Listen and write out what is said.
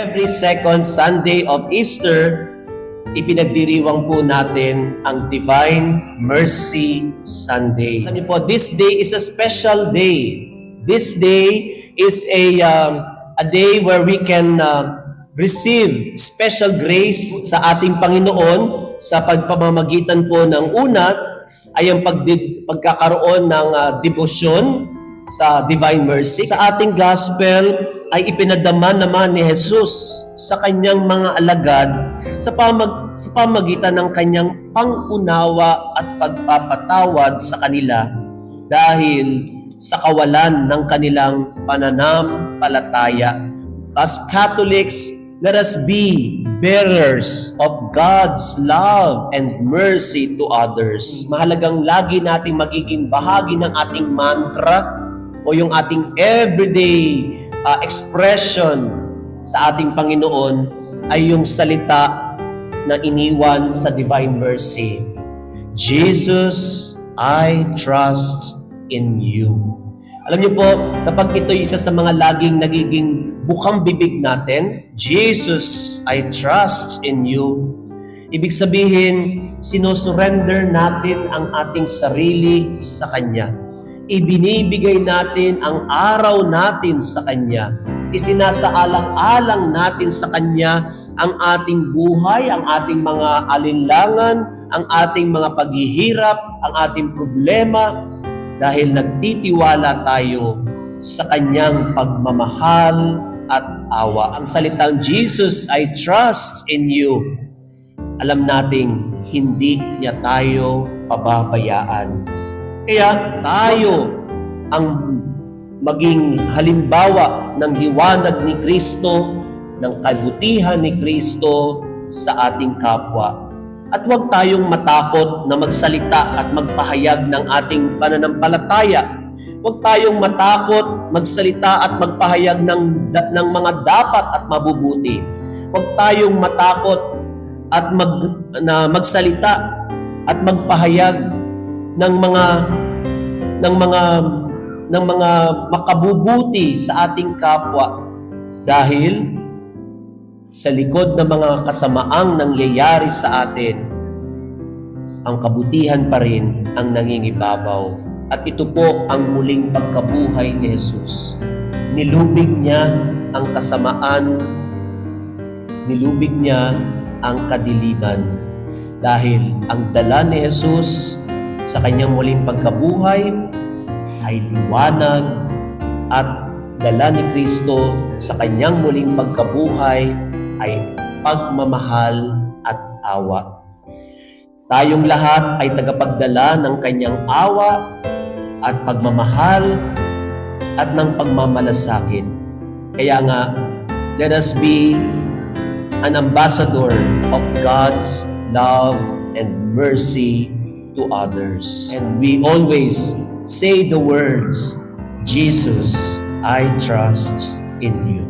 Every second Sunday of Easter, ipinagdiriwang po natin ang Divine Mercy Sunday. Alam niyo po, this day is a special day. This day is a day where we can receive special grace sa ating Panginoon sa pagpamamagitan po ng una ay ang pagkakaroon ng debosyon sa Divine Mercy. Sa ating Gospel ay ipinadama naman ni Jesus sa kanyang mga alagad sa pamagitan ng kanyang pangunawa at pagpapatawad sa kanila dahil sa kawalan ng kanilang pananampalataya. As Catholics, let us be bearers of God's love and mercy to others. Mahalagang lagi nating magiging bahagi ng ating mantra o yung ating everyday expression sa ating Panginoon ay yung salita na iniwan sa Divine Mercy. Jesus, I trust in you. Alam niyo po, kapag ito isa sa mga laging nagiging bukang bibig natin, Jesus, I trust in you. Ibig sabihin, sinosurrender natin ang ating sarili sa Kanya. Ibinibigay natin ang araw natin sa Kanya. Isinasaalang-alang natin sa Kanya ang ating buhay, ang ating mga alinlangan, ang ating mga paghihirap, ang ating problema, dahil nagtitiwala tayo sa Kanyang pagmamahal at awa. Ang salitang Jesus, I trust in you. Alam nating hindi niya tayo pababayaan. Kaya tayo ang maging halimbawa ng liwanag ni Kristo, ng kabutihan ni Kristo sa ating kapwa. At huwag tayong matakot na magsalita at magpahayag ng ating pananampalataya. Huwag tayong matakot magsalita at magpahayag ng mga dapat at mabubuti. Huwag tayong matakot at magsalita at magpahayag ng mga makabubuti sa ating kapwa, dahil sa likod ng mga kasamaang nangyayari sa atin, ang kabutihan pa rin ang nangingibabaw. At ito po ang muling pagkabuhay ni Jesus. Nilubig niya ang kasamaan, nilubig niya ang kadiliman, dahil ang dala ni Jesus sa kanyang muling pagkabuhay ay liwanag, at dala ni Kristo sa kanyang muling pagkabuhay ay pagmamahal at awa. Tayong lahat ay tagapagdala ng kanyang awa at pagmamahal at ng pagmamalasakit. Kaya nga, let us be an ambassador of God's love and mercy to others. And we always say the words, Jesus, I trust in you.